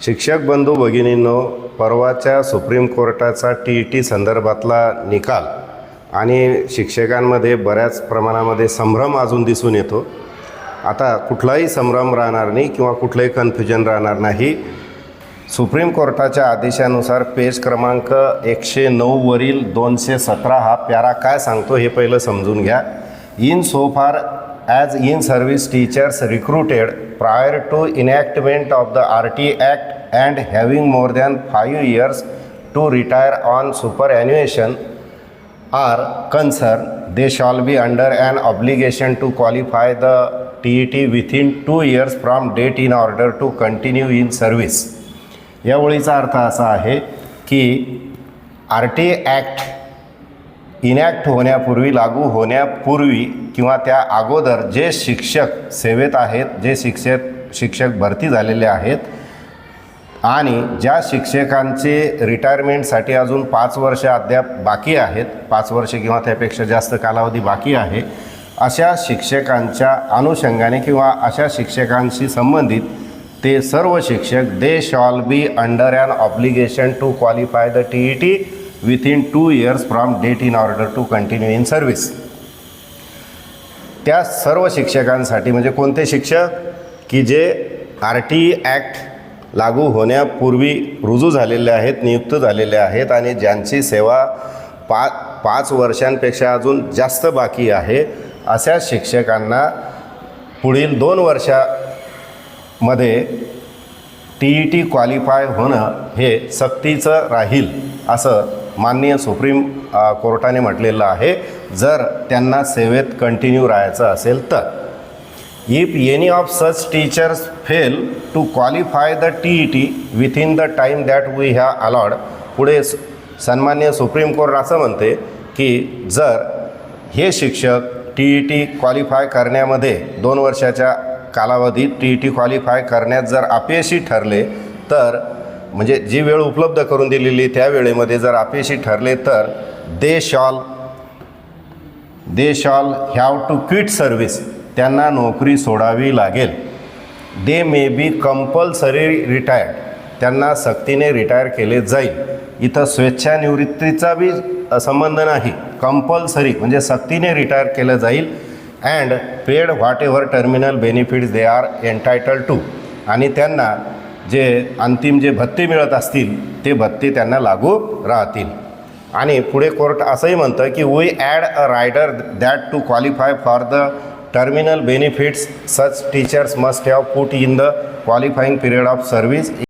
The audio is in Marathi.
शिक्षक बंधू भगिनींनो, परवाच्या सुप्रीम कोर्टाचा TET संदर्भातला निकाल आणि शिक्षकांमध्ये बऱ्याच प्रमाणामध्ये संभ्रम अजून दिसून येतो। आता कुठलाही संभ्रम राहणार नाही किंवा कुठलंही कन्फ्युजन राहणार नाही। सुप्रीम कोर्टाच्या आदेशानुसार पेज क्रमांक 109 वरील 217 हा प्यारा काय सांगतो हे पहिलं समजून घ्या। इन सो फार as in service teachers recruited prior to enactment of the RT Act and having more than 5 years to retire on superannuation are concerned, they shall be under an obligation to qualify the TET within 2 years from date in order to continue in service। या ओळीचा अर्थ असा आहे की RT Act इनॅक्ट होण्यापूर्वी, लागू होण्यापूर्वी किंवा त्या अगोदर जे शिक्षक सेवेत आहेत, जे शिक्षक भरती झालेले आहेत आणि ज्या शिक्षकांचे रिटायरमेंटसाठी अजून 5 वर्ष अद्याप बाकी आहेत, 5 वर्ष किंवा त्यापेक्षा जास्त कालावधी बाकी आहे, अशा शिक्षकांच्या अनुषंगाने किंवा अशा शिक्षकांशी संबंधित ते सर्व शिक्षक they shall be under an obligation to qualify the TET within 2 years from date in order to continue in service. त्या सर्व शिक्षकांसाठी म्हणजे कोणते शिक्षक की जे RT ॲक्ट लागू होण्यापूर्वी रुजू झालेले आहेत, नियुक्त झालेले आहेत आणि ज्यांची सेवा 5 वर्षांपेक्षा अजून जास्त बाकी आहे, अशा शिक्षकांना पुढील 2 वर्षामध्ये TET क्वालिफाय होणं हे सक्तीचं राहील असं माननीय सुप्रीम कोर्टाने म्हटलेलं आहे, जर त्यांना सेवेत कंटिन्यू राहायचं असेल तर। If any of such teachers fail to qualify the TET within the time that we have allowed, पुढे सन्मान्य सुप्रीम कोर्ट असं म्हणते की जर हे शिक्षक TET क्वालिफाय करण्यामध्ये 2 वर्षाच्या कालावधीत TET क्वालिफाय करण्यात जर अपयशी ठरले तर, म्हणजे जी वेळ उपलब्ध करून दिलेली त्या वेळेमध्ये जर अपयशी ठरले तर they shall have to quit service, त्यांना नोकरी सोडावी लागेल। दे मे बी कंपल्सरी रिटायर्ड, त्यांना सक्तीने रिटायर केले जाईल। इथं स्वेच्छानिवृत्तीचा बी संबंध नाही, कंपल्सरी म्हणजे सक्तीने रिटायर केलं जाईल। And paid whatever terminal benefits they are entitled to, आणि त्यांना जे अंतिम जे भत्ते मिळत असतील ते भत्ते त्यांना लागू राहतील। आणि पुढे कोर्ट असंही म्हणतं की we add a rider that to qualify for the terminal benefits such teachers must have put in the qualifying period of service